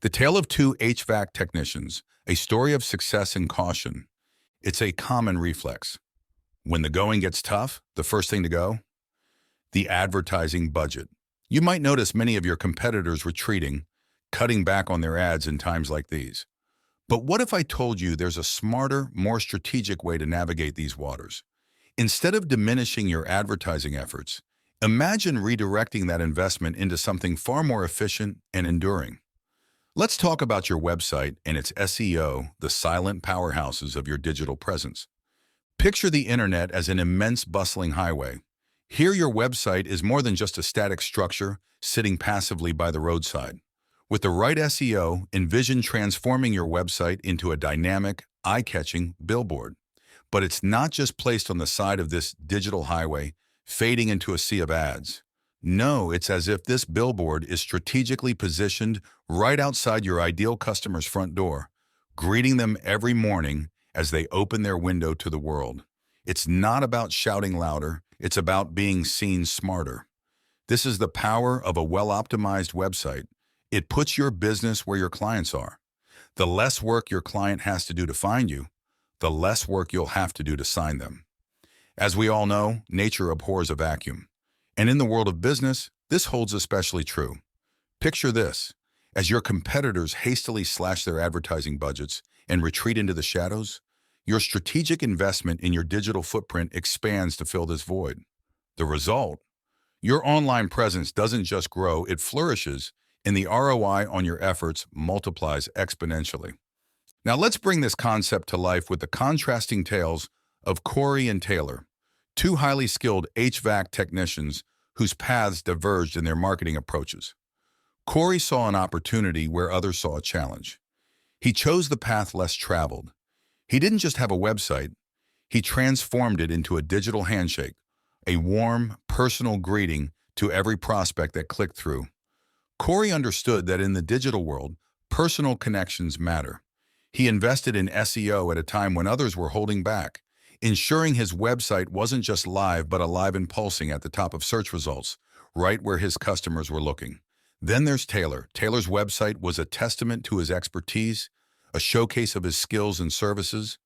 The Tale of Two HVAC Technicians, a story of success and caution. It's a common reflex. When the going gets tough, the first thing to go? The advertising budget. You might notice many of your competitors retreating, cutting back on their ads in times like these. But what if I told you there's a smarter, more strategic way to navigate these waters? Instead of diminishing your advertising efforts, imagine redirecting that investment into something far more efficient and enduring. Let's talk about your website and its SEO, the silent powerhouses of your digital presence. Picture the internet as an immense bustling highway. Here your website is more than just a static structure sitting passively by the roadside. With the right SEO, envision transforming your website into a dynamic, eye-catching billboard. But it's not just placed on the side of this digital highway, fading into a sea of ads. No, it's as if this billboard is strategically positioned right outside your ideal customer's front door, greeting them every morning as they open their window to the world. It's not about shouting louder, it's about being seen smarter. This is the power of a well-optimized website. It puts your business where your clients are. The less work your client has to do to find you, the less work you'll have to do to sign them. As we all know, nature abhors a vacuum. And in the world of business, this holds especially true. Picture this. As your competitors hastily slash their advertising budgets and retreat into the shadows, your strategic investment in your digital footprint expands to fill this void. The result? Your online presence doesn't just grow, it flourishes, and the ROI on your efforts multiplies exponentially. Now let's bring this concept to life with the contrasting tales of Corey and Taylor, two highly skilled HVAC technicians whose paths diverged in their marketing approaches. Corey saw an opportunity where others saw a challenge. He chose the path less traveled. He didn't just have a website, he transformed it into a digital handshake, a warm, personal greeting to every prospect that clicked through. Corey understood that in the digital world, personal connections matter. He invested in SEO at a time when others were holding back, ensuring his website wasn't just live but alive and pulsing at the top of search results, right where his customers were looking. Then there's Taylor. Taylor's website was a testament to his expertise, a showcase of his skills and services,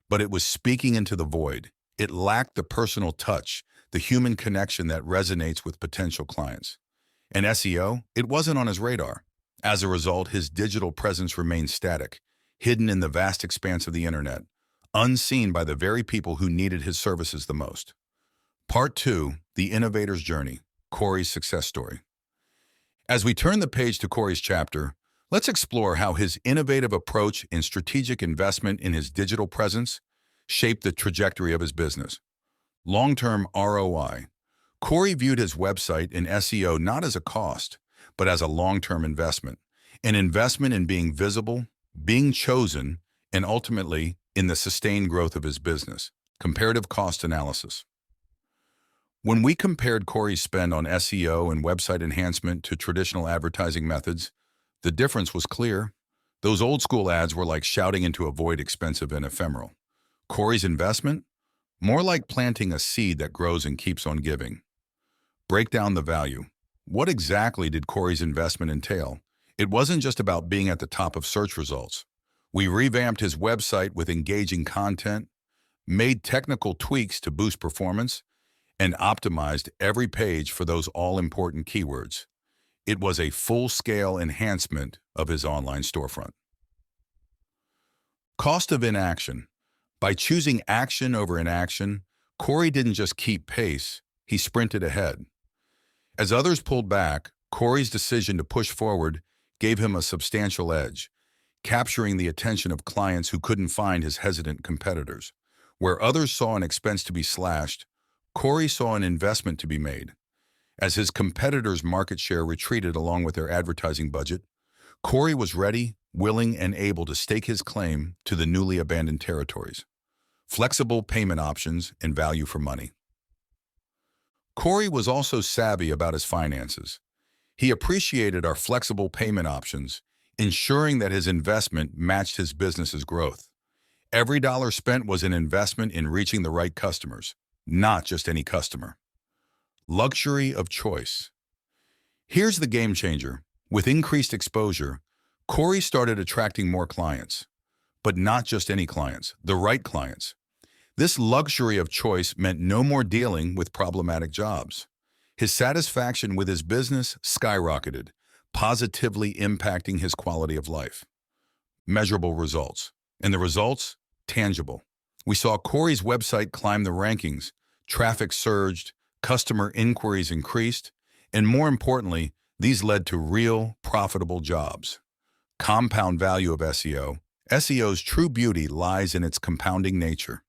but it was speaking into the void. It lacked the personal touch, the human connection that resonates with potential clients. And SEO, it wasn't on his radar. As a result, his digital presence remained static, hidden in the vast expanse of the internet, unseen by the very people who needed his services the most. Part 2, The Innovator's Journey, Corey's Success Story. As we turn the page to Corey's chapter, let's explore how his innovative approach and strategic investment in his digital presence shaped the trajectory of his business. Long-term ROI. Corey viewed his website and SEO not as a cost, but as a long-term investment, an investment in being visible, being chosen, and ultimately in the sustained growth of his business. Comparative cost analysis. When we compared Corey's spend on SEO and website enhancement to traditional advertising methods, the difference was clear. Those old school ads were like shouting into a void, expensive and ephemeral. Corey's investment? More like planting a seed that grows and keeps on giving. Break down the value. What exactly did Corey's investment entail? It wasn't just about being at the top of search results. We revamped his website with engaging content, made technical tweaks to boost performance, and optimized every page for those all-important keywords. It was a full-scale enhancement of his online storefront. Cost of inaction. By choosing action over inaction, Corey didn't just keep pace, he sprinted ahead. As others pulled back, Corey's decision to push forward gave him a substantial edge, capturing the attention of clients who couldn't find his hesitant competitors. Where others saw an expense to be slashed, Corey saw an investment to be made. As his competitors' market share retreated along with their advertising budget, Corey was ready, willing, and able to stake his claim to the newly abandoned territories. Flexible payment options and value for money. Corey was also savvy about his finances. He appreciated our flexible payment options, ensuring that his investment matched his business's growth. Every dollar spent was an investment in reaching the right customers, not just any customer. Luxury of choice. Here's the game changer. With increased exposure, Corey started attracting more clients, but not just any clients, the right clients. This luxury of choice meant no more dealing with problematic jobs. His satisfaction with his business skyrocketed, positively impacting his quality of life. Measurable results. And the results? Tangible. We saw Corey's website climb the rankings, traffic surged, customer inquiries increased, and more importantly, these led to real, profitable jobs. Compound value of SEO. SEO's true beauty lies in its compounding nature.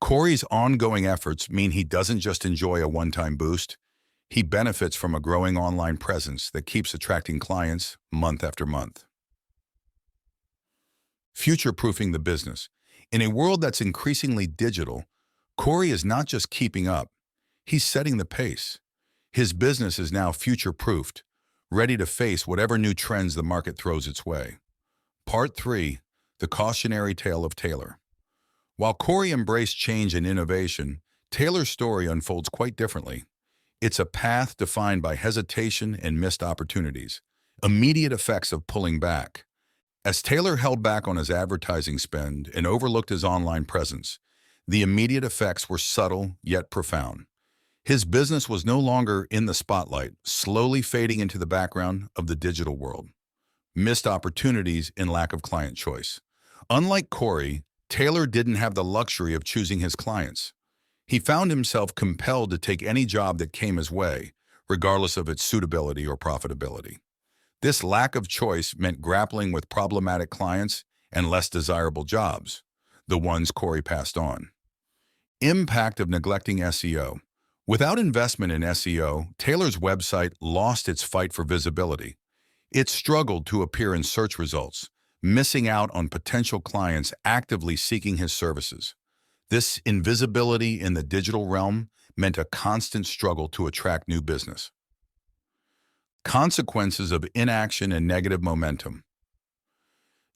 Corey's ongoing efforts mean he doesn't just enjoy a one-time boost, he benefits from a growing online presence that keeps attracting clients month after month. Future-proofing the business. In a world that's increasingly digital, Corey is not just keeping up, he's setting the pace. His business is now future-proofed, ready to face whatever new trends the market throws its way. Part 3. The Cautionary Tale of Taylor. While Corey embraced change and innovation, Taylor's story unfolds quite differently. It's a path defined by hesitation and missed opportunities, immediate effects of pulling back. As Taylor held back on his advertising spend and overlooked his online presence, the immediate effects were subtle yet profound. His business was no longer in the spotlight, slowly fading into the background of the digital world. Missed opportunities and lack of client choice. Unlike Corey, Taylor didn't have the luxury of choosing his clients. He found himself compelled to take any job that came his way, regardless of its suitability or profitability. This lack of choice meant grappling with problematic clients and less desirable jobs, the ones Corey passed on. Impact of neglecting SEO. Without investment in SEO, Taylor's website lost its fight for visibility. It struggled to appear in search results, missing out on potential clients actively seeking his services. This invisibility in the digital realm meant a constant struggle to attract new business. Consequences of inaction and negative momentum.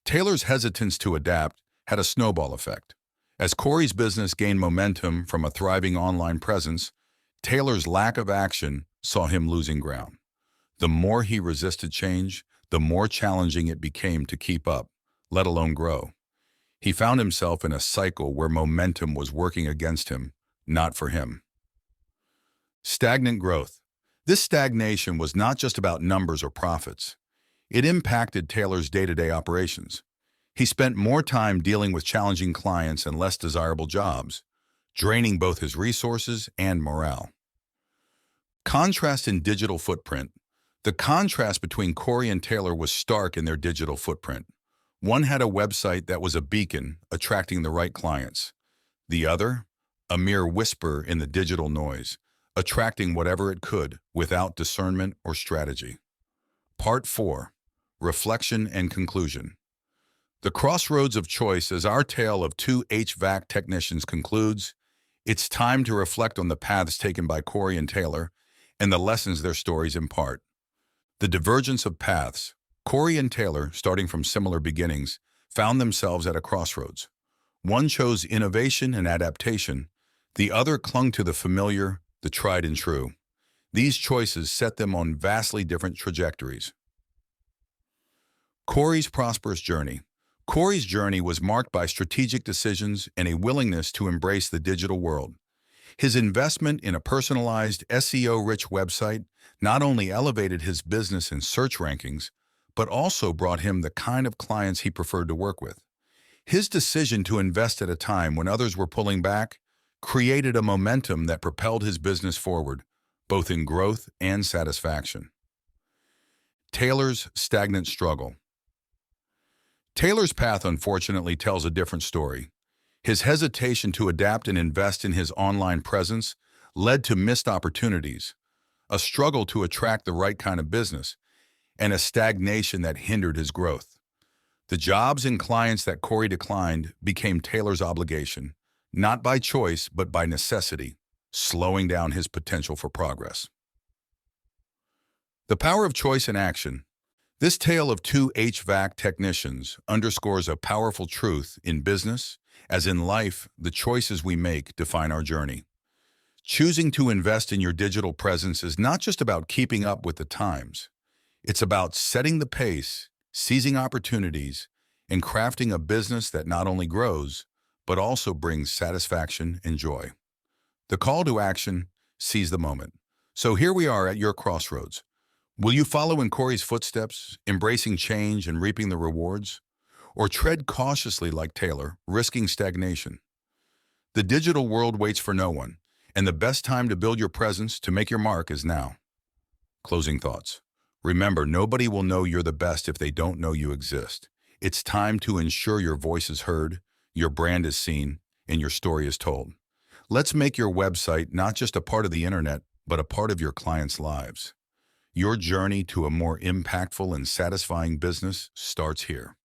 Taylor's hesitance to adapt had a snowball effect. As Corey's business gained momentum from a thriving online presence, Taylor's lack of action saw him losing ground. The more he resisted change, the more challenging it became to keep up, let alone grow. He found himself in a cycle where momentum was working against him, not for him. Stagnant growth. This stagnation was not just about numbers or profits. It impacted Taylor's day-to-day operations. He spent more time dealing with challenging clients and less desirable jobs, draining both his resources and morale. Contrast in digital footprint. The contrast between Corey and Taylor was stark in their digital footprint. One had a website that was a beacon, attracting the right clients. The other, a mere whisper in the digital noise, attracting whatever it could without discernment or strategy. Part 4. Reflection and Conclusion. The crossroads of choice as our tale of two HVAC technicians concludes. It's time to reflect on the paths taken by Corey and Taylor and the lessons their stories impart. The divergence of paths. Corey and Taylor, starting from similar beginnings, found themselves at a crossroads. One chose innovation and adaptation. The other clung to the familiar, the tried and true. These choices set them on vastly different trajectories. Corey's prosperous journey. Corey's journey was marked by strategic decisions and a willingness to embrace the digital world. His investment in a personalized, SEO-rich website not only elevated his business in search rankings, but also brought him the kind of clients he preferred to work with. His decision to invest at a time when others were pulling back created a momentum that propelled his business forward, both in growth and satisfaction. Taylor's stagnant struggle. Taylor's path, unfortunately, tells a different story. His hesitation to adapt and invest in his online presence led to missed opportunities, a struggle to attract the right kind of business, and a stagnation that hindered his growth. The jobs and clients that Corey declined became Taylor's obligation, not by choice but by necessity, slowing down his potential for progress. The power of choice and action. This tale of two HVAC technicians underscores a powerful truth in business, as in life, the choices we make define our journey. Choosing to invest in your digital presence is not just about keeping up with the times. It's about setting the pace seizing opportunities, and crafting a business that not only grows, but also brings satisfaction and joy. The call to action: seize the moment. So here we are at your crossroads. Will you follow in Corey's footsteps, embracing change and reaping the rewards? Or tread cautiously like Taylor, risking stagnation? The digital world waits for no one, and the best time to build your presence, to make your mark, is now. Closing thoughts. Remember, nobody will know you're the best if they don't know you exist. It's time to ensure your voice is heard, your brand is seen, and your story is told. Let's make your website not just a part of the internet, but a part of your clients' lives. Your journey to a more impactful and satisfying business starts here.